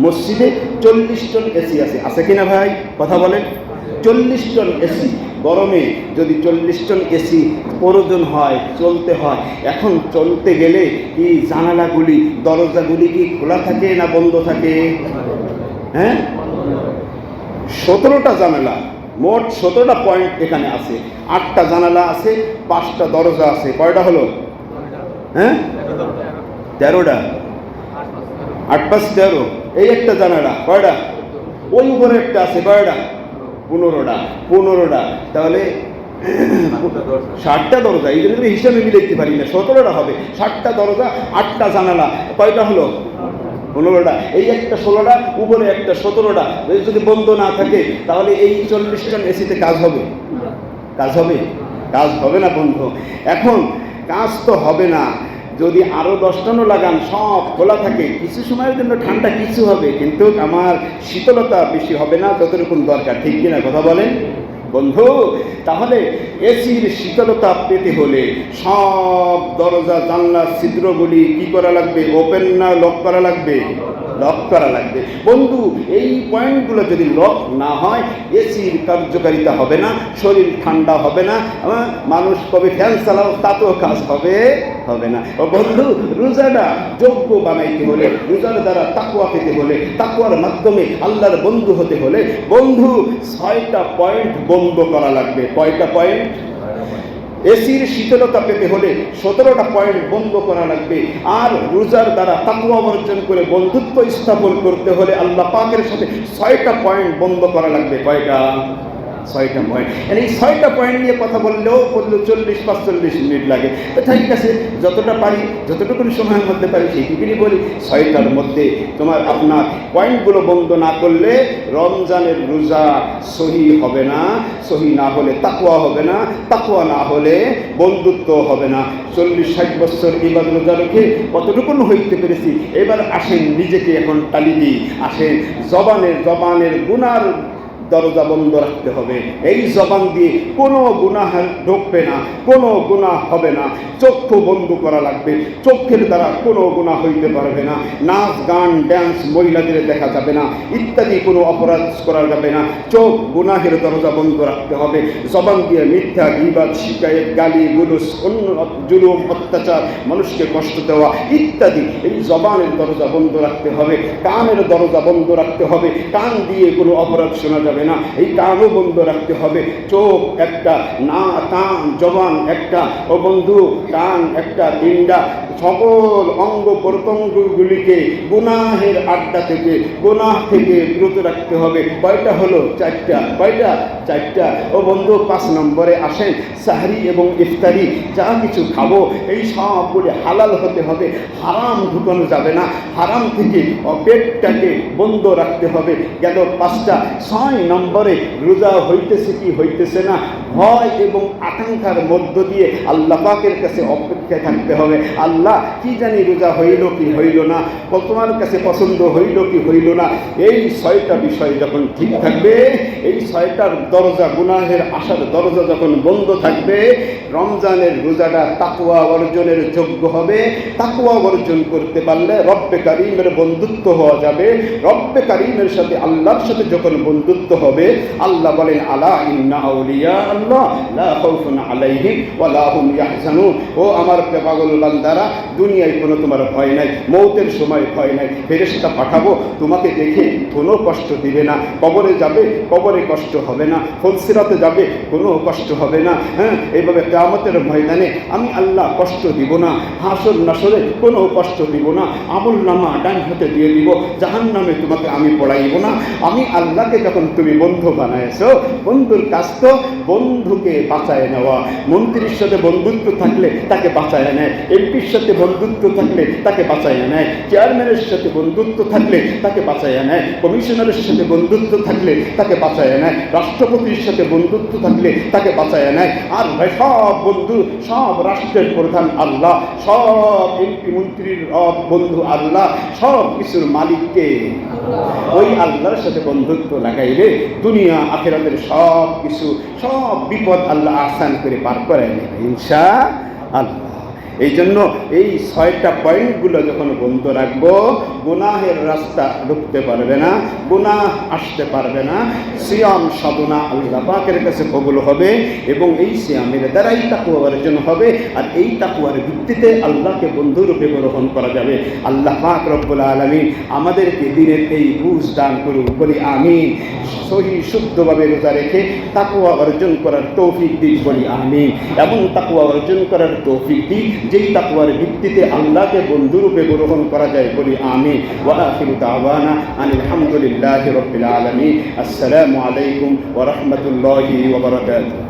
মসজিদে 40 ton AC আছে কিনা ভাই? কথা বলেন। 40 টন এসি, গরমে যদি 40 টন এসি প্রয়োজন হয়, চলতে হয়, এখন চলতে গেলে কি জানালাগুলি দরজাগুলি কি খোলা থাকে না বন্ধ থাকে? হ্যাঁ, 17টা জানালা, মোট 17টা পয়েন্ট এখানে আছে। 8টা জানালা আছে, 5টা দরজা আছে। কয়টা হলো? হ্যাঁ, 13টা। 8 5 13, এই একটা জানালা কয়টা? ওই উপরে একটা আছে, কয়টা? 15টা। তাহলে 60টা দরজা। এই জন্য হিসাবে মিলাইতে পারি না, 17টা হবে। 60টা দরজা, 8টা জানালা, কয়টা হলো? 15টা। এই একটা 16টা, উপরে একটা 17টা। যদি বন্ধ না থাকে তাহলে এই 40 টন এসিতে কাজ হবে? কাজ হবে? কাজ হবে না বন্ধু। এখন কাজ তো হবে না, যদি আরো 10 টনও লাগান, সব খোলা থাকে, কিছু সময়ের জন্য ঠান্ডা কিছু হবে, কিন্তু আমার শীতলতা বেশি হবে না যতটুকু দরকার। ঠিক কিনা কথা বলেন বন্ধু? তাহলে এসির শীতলতা পেতে হলে সব দরজা জানলা ছিদ্রগুলি কি করা লাগবে? ওপেন না লক করা লাগবে? লক করা লাগবে বন্ধু। এই পয়েন্টগুলো যদি লক না হয় এসির কার্যকারিতা হবে না, শরীর ঠান্ডা হবে না, মানুষ কবে ফ্যান চালাও তাতেও কাজ হবে না। ও বন্ধু, রোজাটা যোগ্য বানাইতে হলে, রোজার দ্বারা তাকওয়া পেতে হলে, তাকওয়ার মাধ্যমে আল্লাহর বন্ধু হতে হলে বন্ধু 6টা পয়েন্ট বন্ধ করা লাগবে। কয়টা পয়েন্ট? এসির শীতলতা পেতে হলে 17টা পয়েন্ট বন্ধ করা লাগবে। আর রোজার দ্বারা তাকওয়া অর্জন করে বন্ধুত্ব স্থাপন করতে হলে আল্লাহ পাকের সাথে 6টা পয়েন্ট বন্ধ করা লাগবে। কয়টা? 6টা পয়েন্ট। এই 6টা পয়েন্ট নিয়ে কথা বললেও 40-45 মিনিট লাগে। তো ঠিক আছে, যতটা পারি, যতটুকু সময়ের মধ্যে পারি সেইটুকুনি বলি। 6টার মধ্যে তোমার আপনার পয়েন্টগুলো বন্ধ না করলে রমজানের রোজা সহি হবে না, সহি না হলে তাকওয়া হবে না, তাকওয়া না হলে বন্ধুত্ব হবে না। 40-60 বছর এবার রোজা রেখে কতটুকু হইতে পেরেছি, এবার আসেন নিজেকে এখন টালি দিই। আসেন, জবানের গুনার দরজা বন্ধ রাখতে হবে। এই জবান দিয়ে কোনো গুনাহ ঢুকবে না, কোনো গুনাহ হবে না। চক্ষু বন্ধ করা লাগবে, চোখের দ্বারা কোনো গুনাহ হইতে পারবে না। নাচ গান ড্যান্স মহিলাদের দেখা যাবে না, ইত্যাদি কোনো অপরাধ করা যাবে না। চোখ, গুনাহের দরজা বন্ধ রাখতে হবে। জবান দিয়ে মিথ্যা, গীবাত, শিকায়েত, গালি গুলুস, অন্য জুলুম, অত্যাচার, মানুষকে কষ্ট দেওয়া ইত্যাদি, এই জবানের দরজা বন্ধ রাখতে হবে। কানের দরজা বন্ধ রাখতে হবে, কান দিয়ে কোনো অপরাধ শোনা যাবে না, এই কানও বন্ধ রাখতে হবে। চোখ একটা, না কান, জবান একটা, ও বন্ধু কান একটা, তিনটা, সকল অঙ্গ প্রত্যঙ্গগুলিকে গুনাহের আড্ডা থেকে, গুনাহ থেকে বিরত রাখতে হবে। কয়টা হলো? 4টা। কয়টা? 4টা। ও বন্ধু 5 নম্বরে আসেন, সাহরি এবং ইফতারি যা কিছু খাবো এই সবগুলি হালাল হতে হবে, হারাম ঢুকানো যাবে না। হারাম থেকে পেটটাকে বন্ধ রাখতে হবে। গেল 5টা। 6 নম্বরে রোজা হইতেছে কি হইতেছে না, ভয় এবং আকাঙ্ক্ষার মধ্য দিয়ে আল্লাহ পাকের কাছে অপেক্ষায় থাকতে হবে। আল্লাহ, কি জানি রোজা হইল কি হইল না, তোমার কাছে পছন্দ হইল কি হইল না। এই 6টা বিষয় যখন ঠিক থাকবে, এই 6টার দরজা, গুনাহের আসার দরজা যখন বন্ধ থাকবে, রমজানের রোজাটা তাকওয়া অর্জনের যোগ্য হবে। তাকওয়া অর্জন করতে পারলে রব্বে কারীমের বন্ধুত্ব হওয়া যাবে। রব্বে কারীমের সাথে, আল্লাহর সাথে যখন বন্ধুত্ব হবে, আল্লাহ বলেন আলা ইন্না আউলিয়া আল্লাহ লা খাউফুন আলাইহিম ওয়া লা হুম ইয়াহজানুন। ও আমার পাগল বান্দারা, দুনিয়ায় কোনো তোমার ভয় নাই, মৌতের সময় ভয় নাই। ফেরেশতা পাঠাবো, তোমাকে দেখে কোনো কষ্ট দিবে না। কবরে যাবে, কবরে কষ্ট হবে না। ফুলসিরাতে যাবে, কোনো কষ্ট হবে না। হ্যাঁ, এইভাবে কিয়ামতের ময়দানে আমি আল্লাহ কষ্ট দিব না। হাসর নাসরে কোনো কষ্ট দিব না। আমল নামা ডান হাতে দিয়ে দিব, জাহান্নামে তোমাকে আমি পড়াইব না। আমি আল্লাহকে যখন তুমি বন্ধু বানাইছো, বন্ধুর কাজ তো বন্ধুকে বাঁচায় নেওয়া। মন্ত্রীর সাথে বন্ধুত্ব থাকলে তাকে বাঁচায় নেয়, এমপির সাথে বন্ধুত্ব থাকলে তাকে বাঁচায় নেয়, চেয়ারম্যানের সাথে বন্ধুত্ব থাকলে তাকে বাঁচায় নেয়, কমিশনারের সাথে বন্ধুত্ব থাকলে তাকে বাঁচায় নেয়, রাষ্ট্রপতির সাথে বন্ধুত্ব থাকলে তাকে বাঁচায় নেয়। আর ভাই, সব বন্ধু, সব রাষ্ট্রের প্রধান আল্লাহ, সব এমপি মন্ত্রীর বন্ধু আল্লাহ, সব কিছুর মালিককে ওই আল্লাহর সাথে বন্ধুত্ব লাগাইলে দুনিয়া আখিরাতের সব কিছু, সব বিপদ আল্লাহ আসান করে পার করে নেবে ইনশাআল্লাহ। এই জন্য এই 6টা পয়েন্টগুলো যখন বন্ধ রাখবো, গুনাহের রাস্তা ঢুকতে পারবে না, গুনাহ আসতে পারবে না, সিয়াম সাধনা আল্লাহ পাকের কাছে কবুল হবে এবং এই সিয়ামের দ্বারাই তাকওয়া অর্জন হবে। আর এই তাকওয়ার ভিত্তিতে আল্লাহকে বন্ধুরূপে গ্রহণ করা যাবে। আল্লাহ পাক রব্বুল আলামিন আমাদেরকে দিনের এই বুঝ দান করুন, বলি আমিন। সহি শুদ্ধভাবে রোজা রেখে তাকওয়া অর্জন করার তৌফিক দিন, বলি আমিন। এমন তাকওয়া অর্জন করার তৌফিক দিন যেই তাকওয়ার ভিত্তিতে আল্লাহকে বন্ধুরূপে গ্রহণ করা যায়, বলি আমিন। ওয়া আখিরু দাওয়ানা আনিল হামদুলিল্লাহি রাব্বিল আলামিন। আসসালামু আলাইকুম ওয়া রাহমাতুল্লাহি ওয়া বারাকাতুহু।